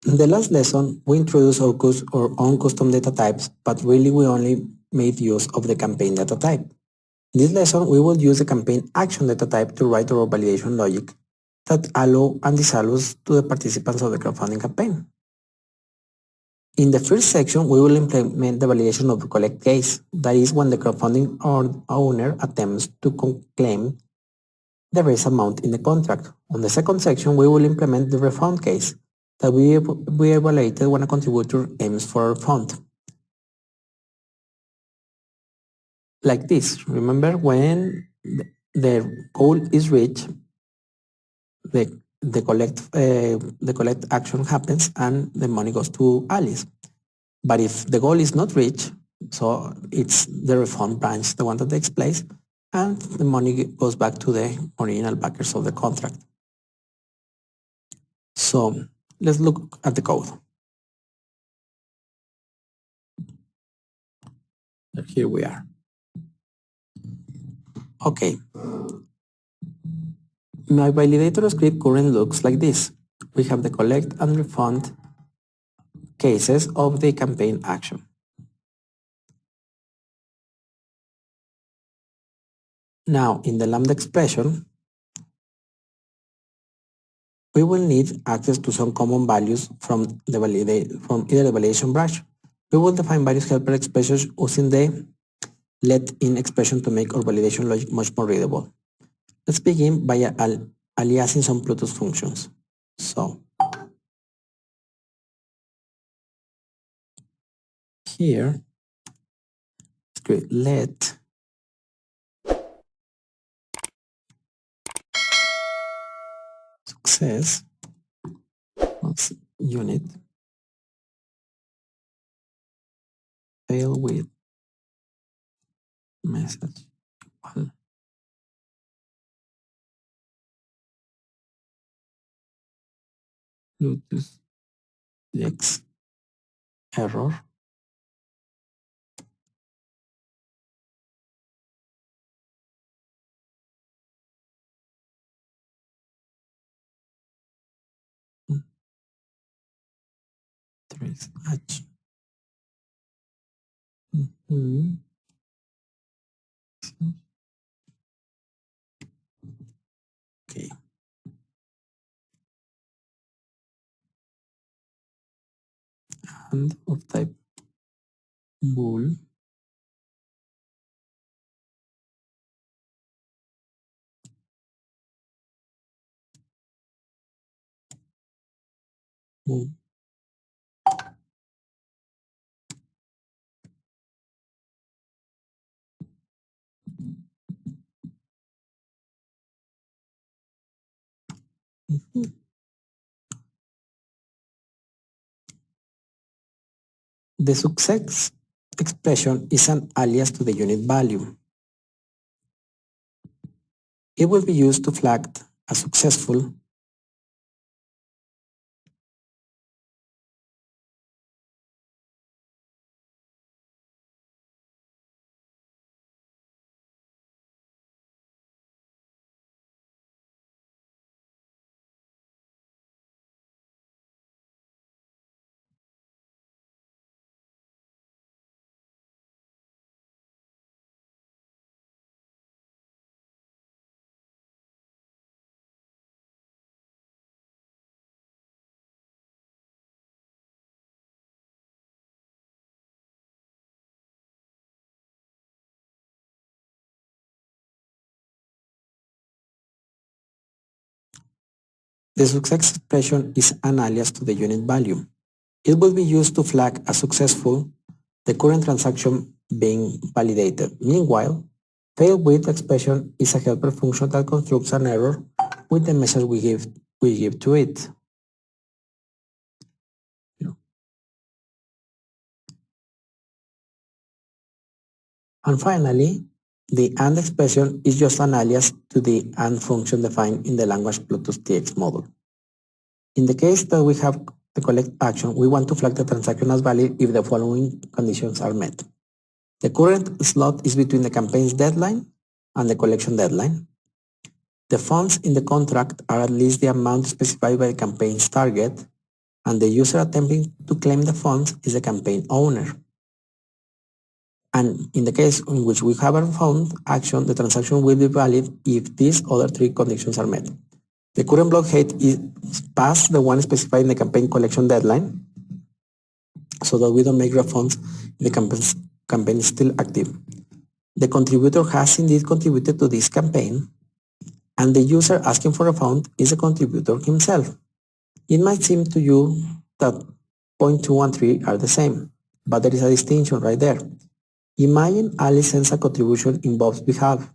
In the last lesson, we introduced our own custom data types, but really we only made use of the campaign data type. In this lesson, we will use the campaign action data type to write our validation logic that allow and disallows to the participants of the crowdfunding campaign. In the first section, we will implement the validation of the collect case, that is when the crowdfunding owner attempts to claim the raised amount in the contract. On the second section, we will implement the refund case, that we evaluated when a contributor aims for a refund. Like this, remember when the goal is reached, the collect action happens and the money goes to Alice. But if the goal is not reached, so it's the refund branch, the one that takes place, and the money goes back to the original backers of the contract. So let's look at the code. Here we are. Okay. My validator script currently looks like this. We have the collect and refund cases of the campaign action. Now, in the lambda expression, we will need access to some common values from either the validation branch. We will define various helper expressions using the let-in expression to make our validation logic much more readable. Let's begin by aliasing some Plutus functions. So here, let's create let success unit fail with message Plutus X error H. Okay. And of type bool bool. The success expression is an alias to the unit value. It will be used to flag a successful The success expression is an alias to the unit value. It will be used to flag as successful the current transaction being validated. Meanwhile, fail with expression is a helper function that constructs an error with the message we give to it. And finally, the AND expression is just an alias to the AND function defined in the language Plutus TX model. In the case that we have the collect action, we want to flag the transaction as valid if the following conditions are met. The current slot is between the campaign's deadline and the collection deadline. The funds in the contract are at least the amount specified by the campaign's target, and the user attempting to claim the funds is the campaign owner. And in the case in which we have a fund action, the transaction will be valid if these other three conditions are met. The current blockade is past the one specified in the campaign collection deadline, so that we don't make refunds if the campaign is still active. The contributor has indeed contributed to this campaign, and the user asking for a refund is the contributor himself. It might seem to you that point 2 and 3 are the same, but there is a distinction right there. Imagine Alice sends a contribution in Bob's behalf.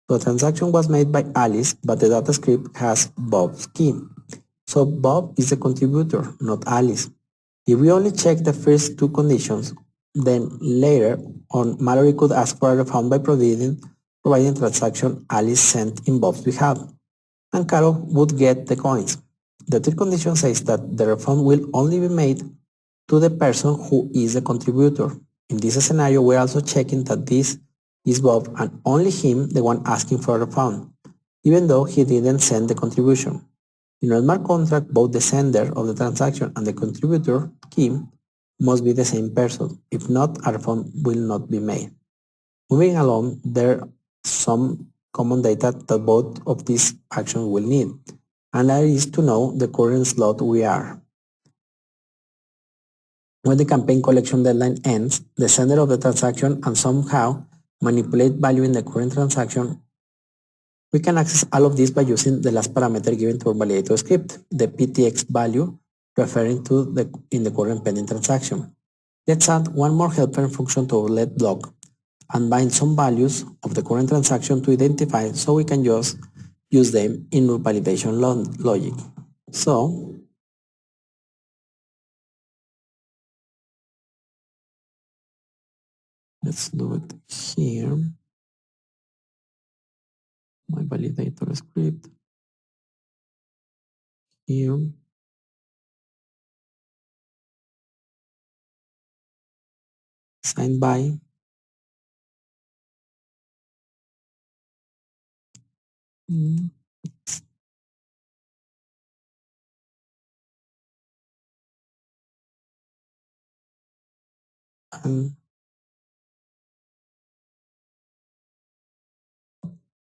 The transaction was made by Alice, but the data script has Bob's key. So Bob is the contributor, not Alice. If we only check the first two conditions, then later on Mallory could ask for a refund by providing transaction Alice sent in Bob's behalf, and Carol would get the coins. The third condition says that the refund will only be made to the person who is the contributor. In this scenario, we're also checking that this is Bob and only him the one asking for a refund, even though he didn't send the contribution. In a smart contract, both the sender of the transaction and the contributor key must be the same person. If not, a refund will not be made. Moving along, there are some common data that both of these actions will need, and that is to know the current slot we are. When the campaign collection deadline ends, the sender of the transaction and somehow manipulate value in the current transaction. We can access all of this by using the last parameter given to our validator script, the PTX value referring to in the current pending transaction. Let's add one more helper function to our let block and bind some values of the current transaction to identify so we can just use them in our validation logic. So let's do it here. My validator script here. Signed by and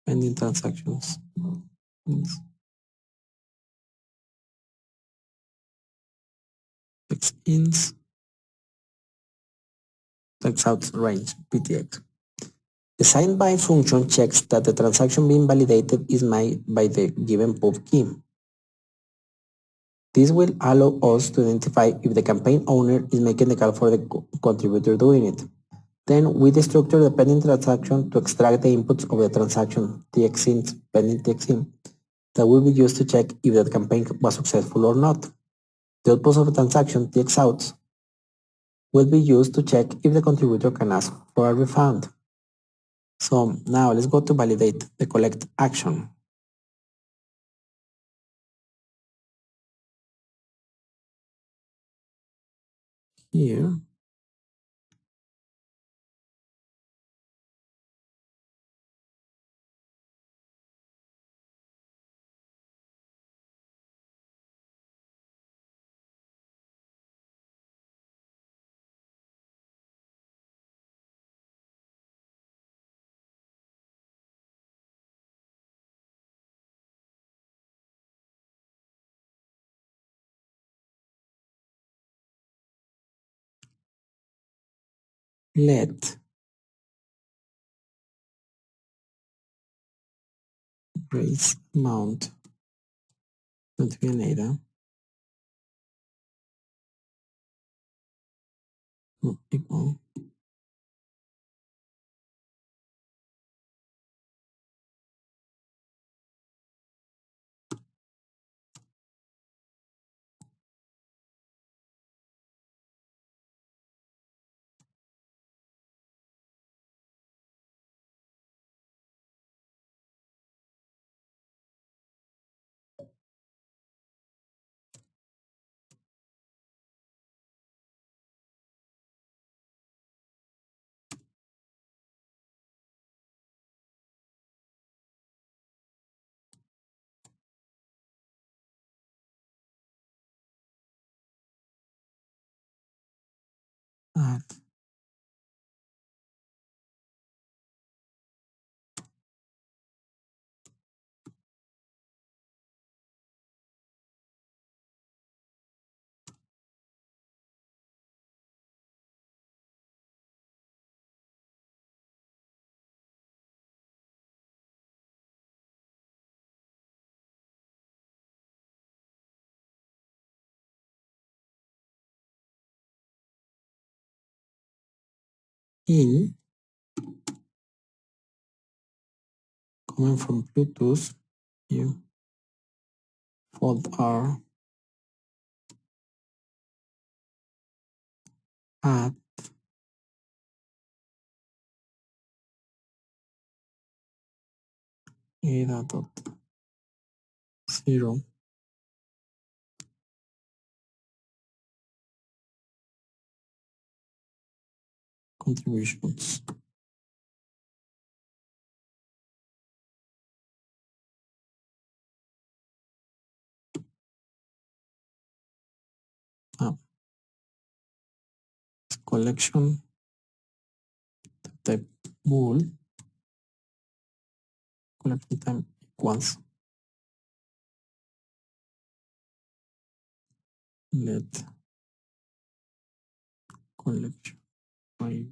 pending transactions. Text ins, text out range, PTX. The signed by function checks that the transaction being validated is made by the given pub key. This will allow us to identify if the campaign owner is making the call for the contributor doing it. Then we destructure the pending transaction to extract the inputs of the transaction, txins, pending txin, that will be used to check if the campaign was successful or not. The outputs of the transaction, txouts, will be used to check if the contributor can ask for a refund. So now let's go to validate the collect action. Here, let raise amount container equal add in coming from Plutus, you fold R, add eta dot 0 contributions. Now, collection type pool collection type equals let collection type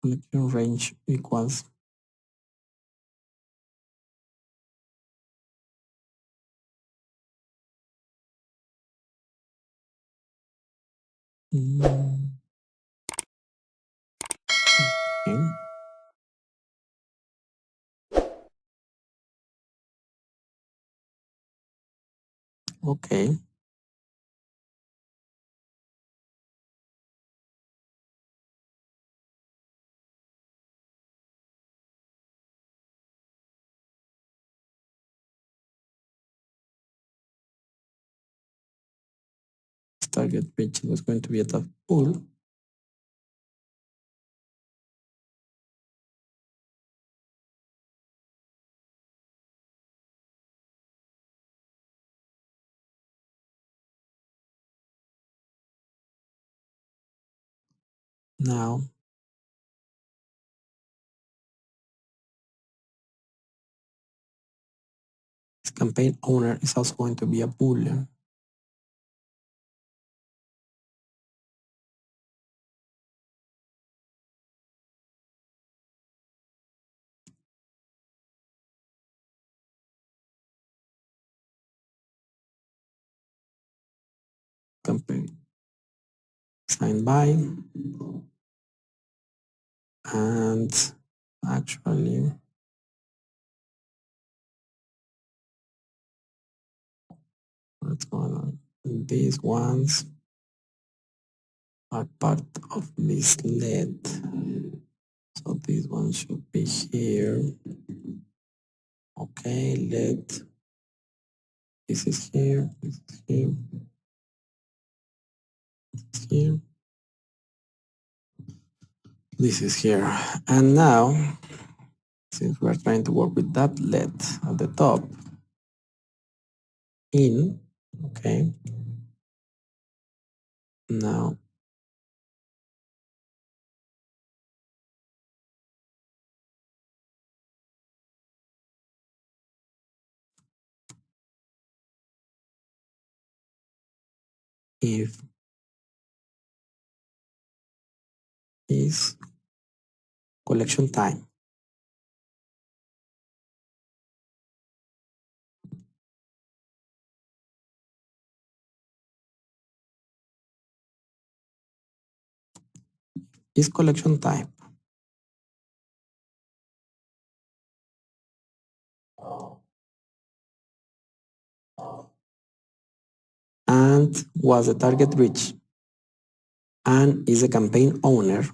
collection range equals okay. Target page was going to be at the pool. Now this campaign owner is also going to be a boolean. Campaign signed by, and actually what's going on? These ones are part of this lead, so this one should be here. Okay, lead. This is here. This is here. This is here. This is here. And now, since we're trying to work with that lead at the top, in, okay. Now if is collection time, is collection type, and was the target reach, and is a campaign owner,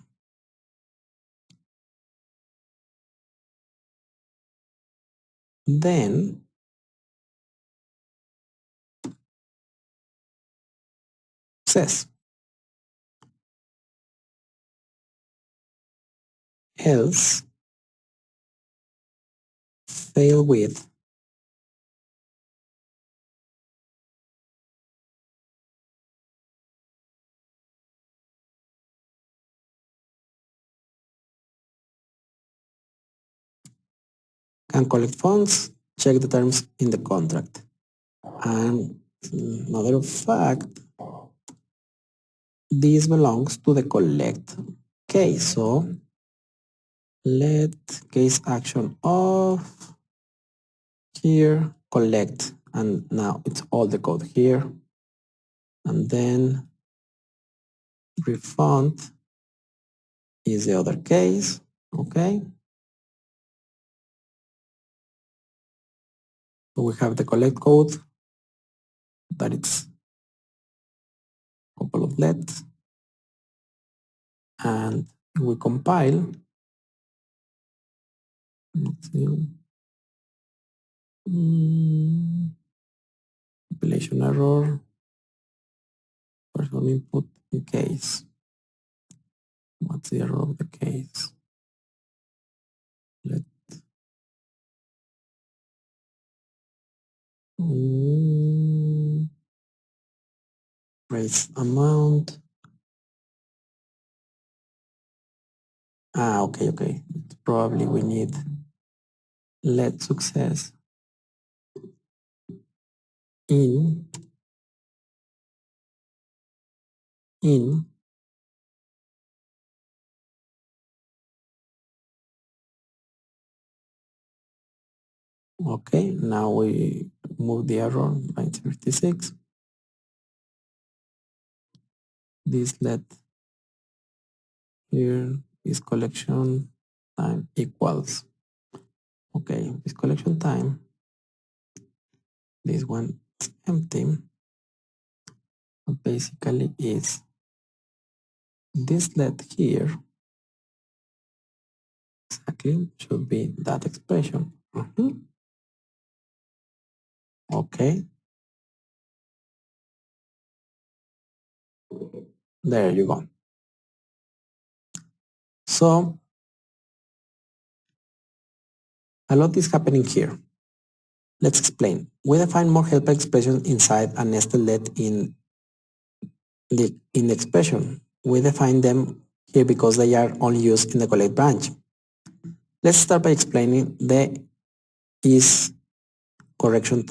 then success. Else, fail with, can collect funds, check the terms in the contract. And matter of fact, this belongs to the collect case. So let case action off, here, collect, and now it's all the code here. And then refund is the other case, okay? So we have the collect code that it's a couple of lets, and we compile. Let's see. Compilation error, person input in case. What's the error of the case? Let raise amount. Okay. Probably we need let success in okay, now we move the error 1956. This let here is collection time equals, okay, this collection time, this one is empty, basically is this let here exactly should be that expression. Okay, there you go. So a lot is happening here. Let's explain. We define more helper expressions inside a nested let in the expression. We define them here because they are only used in the collect branch. Let's start by explaining the is collection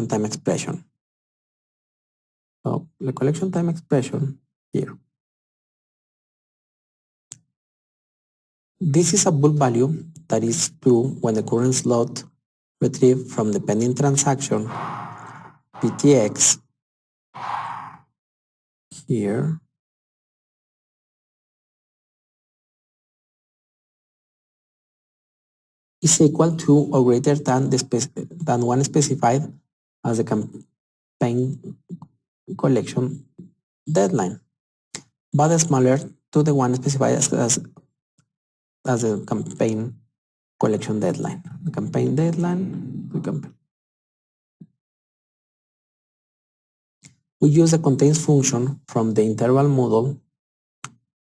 time expression. So the collection time expression here. This is a bool value that is true when the current slot retrieved from the pending transaction PTX here is equal to or greater than one specified as the campaign collection deadline, but smaller to the one specified as the campaign collection deadline. The campaign deadline, we use the contains function from the interval model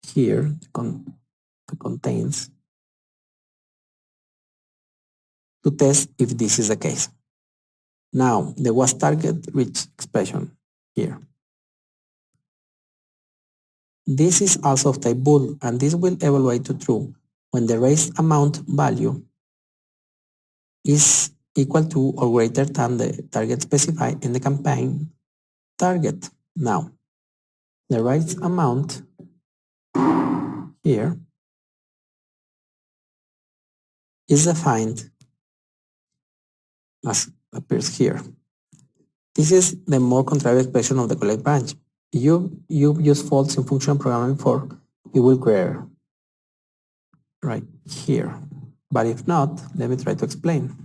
here, the contains, to test if this is the case. Now, the was target reach expression here. This is also of type bool, and this will evaluate to true when the raised amount value is equal to or greater than the target specified in the campaign target. Now, the raised amount here is defined as appears here. This is the more contrary expression of the collect branch. If you use false in function programming for, you will create right here. But if not, let me try to explain.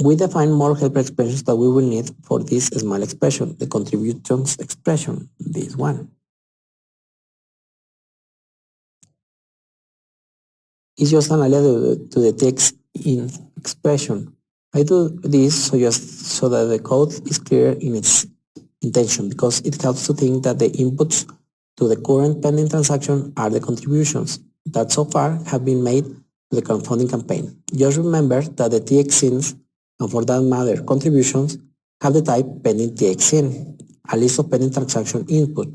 We define more helper expressions that we will need for this small expression, the contributions expression, this one. It's just an alias to the text in expression. I do this so that the code is clear in its intention, because it helps to think that the inputs to the current pending transaction are the contributions that so far have been made to the crowdfunding campaign. Just remember that the TXINs, and for that matter contributions, have the type pending TXIN, a list of pending transaction input.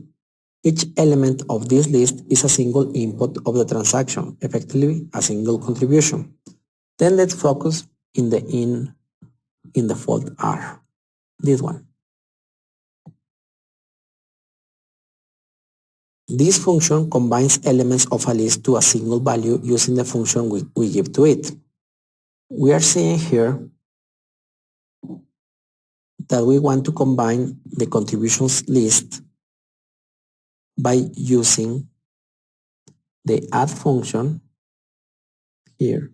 Each element of this list is a single input of the transaction, effectively a single contribution. Then let's focus in the fold R, this one. This function combines elements of a list to a single value using the function we give to it. We are seeing here that we want to combine the contributions list by using the add function here.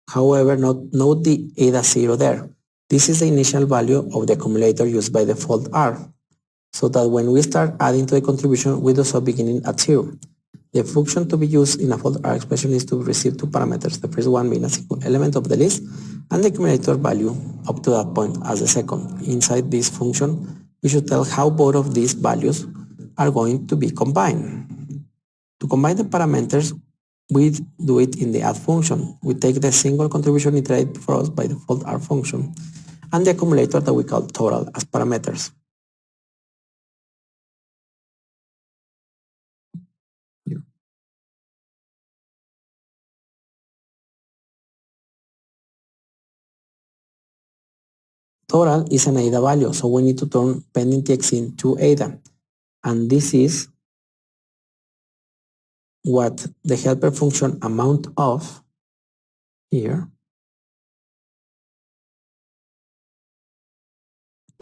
However, note the ADA0 there. This is the initial value of the accumulator used by the fold R, so that when we start adding to the contribution, we do so beginning at 0. The function to be used in a fold R expression is to receive two parameters, the first one being a single element of the list, and the accumulator value up to that point as the second. Inside this function, we should tell how both of these values are going to be combined. To combine the parameters, we do it in the add function. We take the single contribution iterated for us by the fold R function and the accumulator that we call total as parameters. Total is an ADA value, so we need to turn pending TXIN to ADA. And this is what the helper function amount of here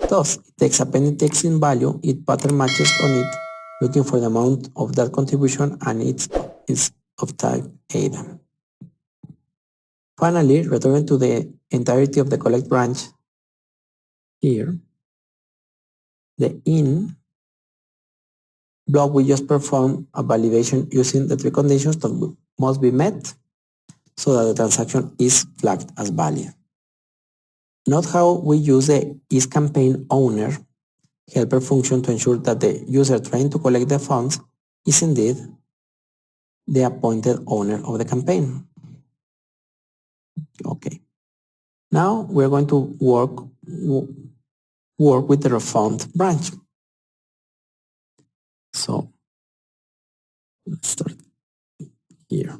does. It takes a pending TXIN value, it pattern matches on it, looking for the amount of that contribution, and it is of type ADA. Finally, returning to the entirety of the collect branch here, the in block, we just perform a validation using the three conditions that must be met so that the transaction is flagged as valid. Note how we use the isCampaign owner helper function to ensure that the user trying to collect the funds is indeed the appointed owner of the campaign. Okay. Now we're going to work with the refund branch. So let's start here.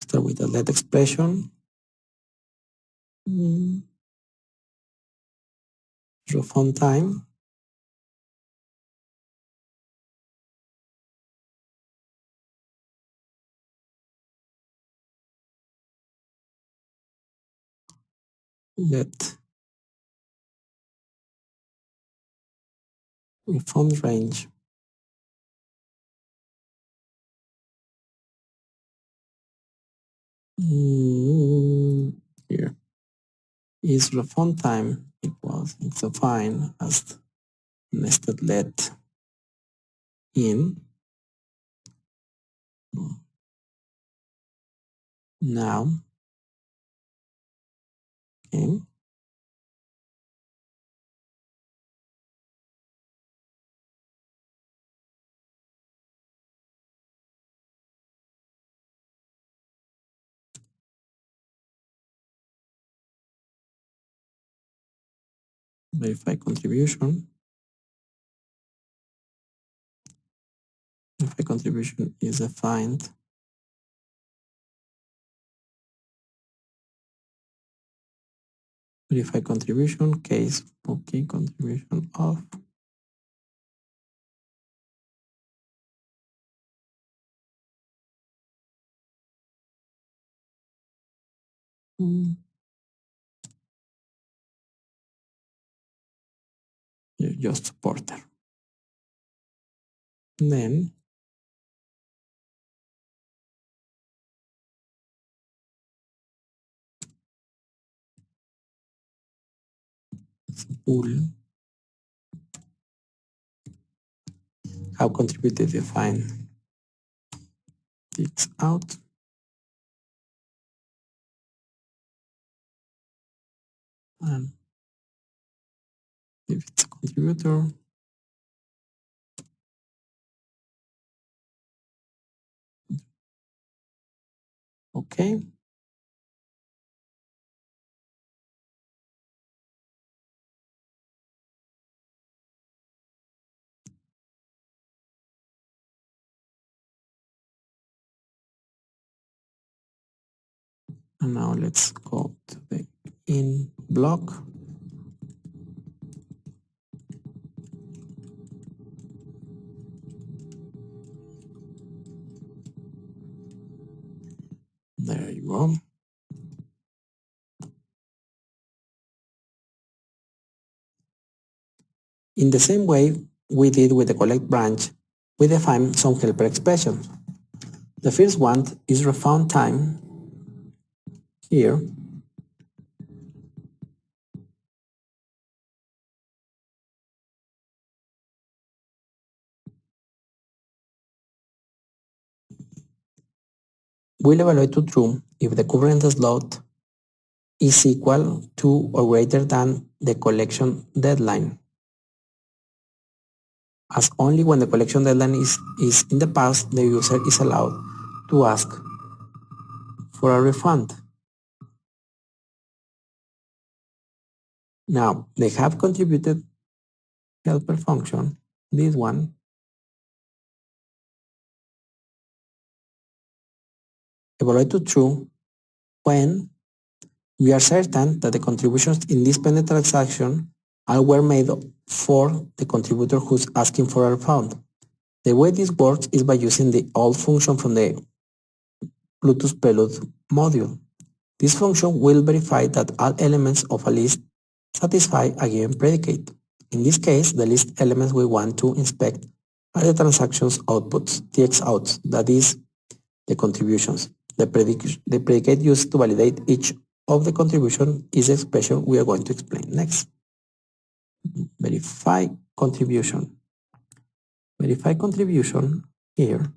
Start with the let expression. Refund time. Let refund range. Here is refund time equals, it's defined as nested let in now. Okay. Verify contribution. Verify contribution is defined verify contribution case booking contribution off. Just supporter. then pool have contributed define X out and if it's a contributor, okay. And now let's go to the in block. There you go. In the same way we did with the collect branch, we define some helper expressions. The first one is refound time here. We'll evaluate to true if the current slot is equal to or greater than the collection deadline, as only when the collection deadline is in the past, the user is allowed to ask for a refund. Now, they have contributed helper function, this one, evaluate to true when we are certain that the contributions in this pending transaction were made for the contributor who's asking for a refund. The way this works is by using the old function from the Plutus Prelude module. This function will verify that all elements of a list satisfy a given predicate. In this case, the list elements we want to inspect are the transactions outputs, TX outs, that is, the contributions. The predicate used to validate each of the contribution is the expression we are going to explain next. Verify contribution. Verify contribution here.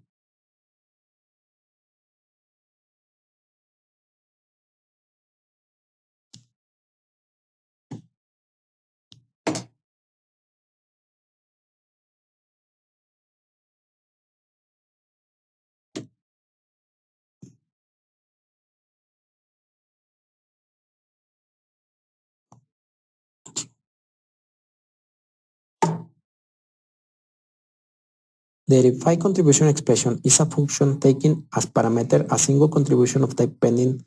The verify contribution expression is a function taking as parameter a single contribution of type pending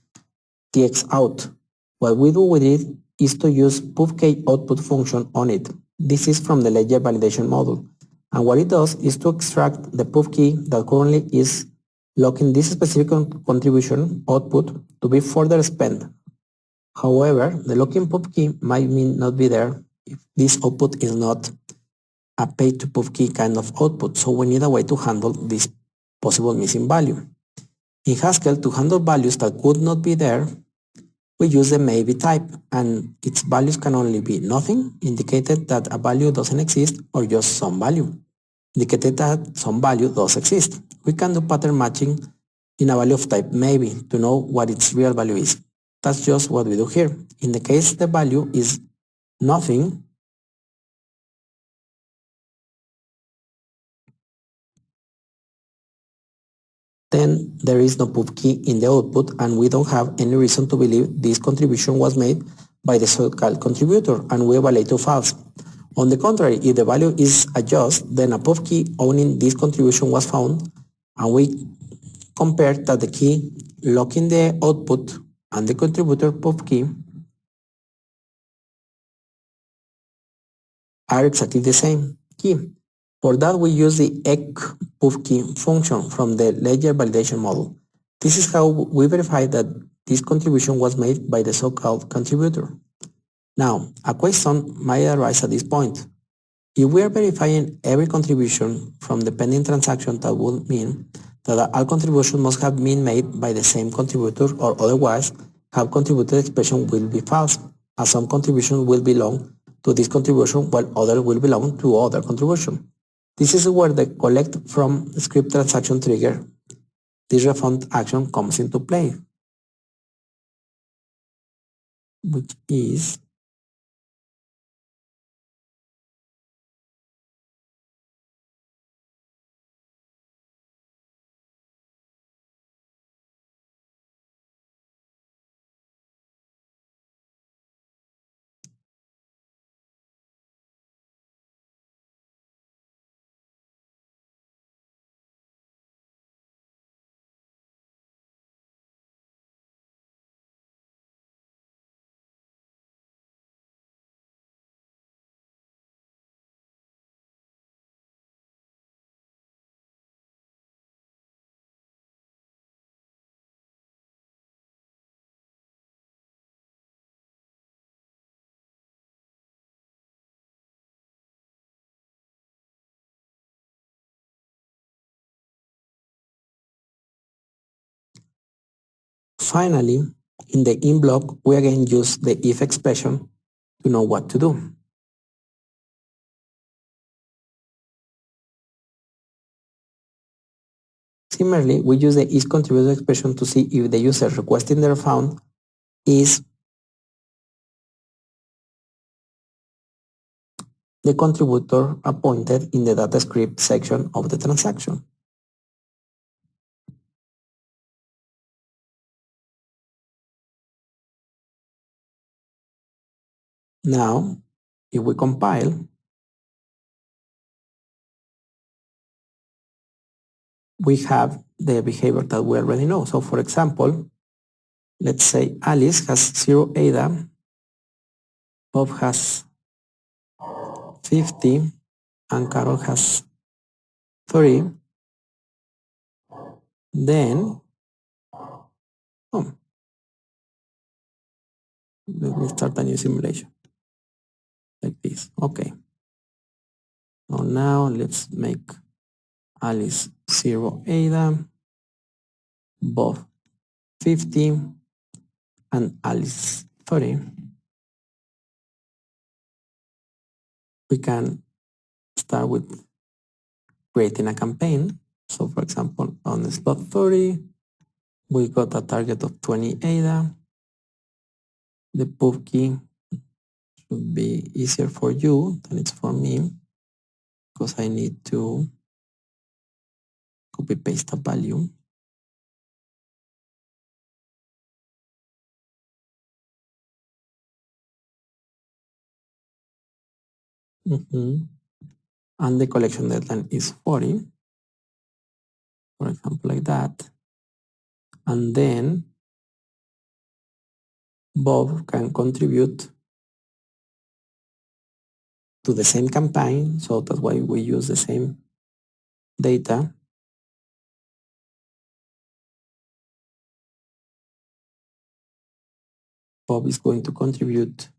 TX out. What we do with it is to use pubk output function on it. This is from the ledger validation module. And what it does is to extract the pub key that currently is locking this specific contribution output to be further spent. However, the locking pub key might not be there if this output is not a pay to pub key kind of output, so we need a way to handle this possible missing value. In Haskell, to handle values that could not be there, we use the maybe type, and its values can only be nothing, indicated that a value doesn't exist, or just some value, indicated that some value does exist. We can do pattern matching in a value of type maybe to know what its real value is. That's just what we do here. In the case the value is nothing, then there is no pub key in the output, and we don't have any reason to believe this contribution was made by the so-called contributor, and we evaluate to false. On the contrary, if the value is a just, then a pub key owning this contribution was found, and we compare that the key locking the output and the contributor pub key are exactly the same key. For that, we use the ecpubkey function from the ledger validation model. This is how we verify that this contribution was made by the so-called contributor. Now, a question might arise at this point. If we are verifying every contribution from the pending transaction, that would mean that all contributions must have been made by the same contributor, or otherwise, have contributed expression will be false, as some contributions will belong to this contribution while others will belong to other contribution. This is where the collect from script transaction trigger, this refund action, comes into play, which is finally, in the in block, we again use the if expression to know what to do. Similarly, we use the is contributor expression to see if the user requesting the refund is the contributor appointed in the data script section of the transaction. Now, if we compile, we have the behavior that we already know. So for example, let's say Alice has 0 ADA, Bob has 50, and Carol has 30. Then, let me start a new simulation like this. Okay. So now let's make Alice 0 ADA, Bob 50, and Alice 30. We can start with creating a campaign. So for example, on the slot 30, we got a target of 20 ADA. The pub key should be easier for you than it's for me, because I need to copy paste a value. And the collection deadline is 40, for example, like that. And then Bob can contribute to the same campaign, so that's why we use the same data. Bob is going to contribute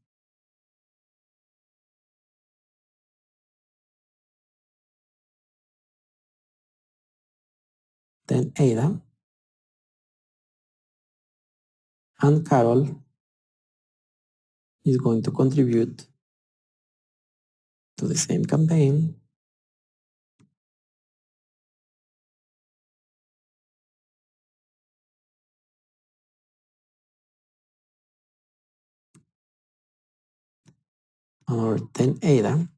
then ADA, and Carol is going to contribute to the same campaign, or 10 ADA,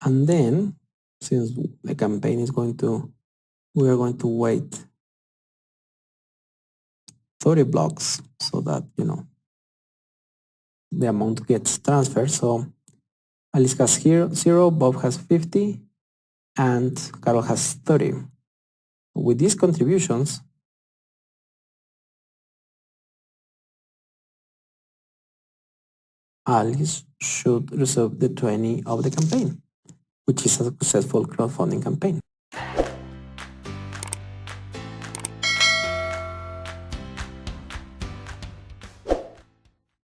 and then since the campaign is going to, we are going to wait 30 blocks so that, the amount gets transferred. So Alice has 0, Bob has 50, and Carol has 30. With these contributions, Alice should receive the 20 of the campaign, which is a successful crowdfunding campaign.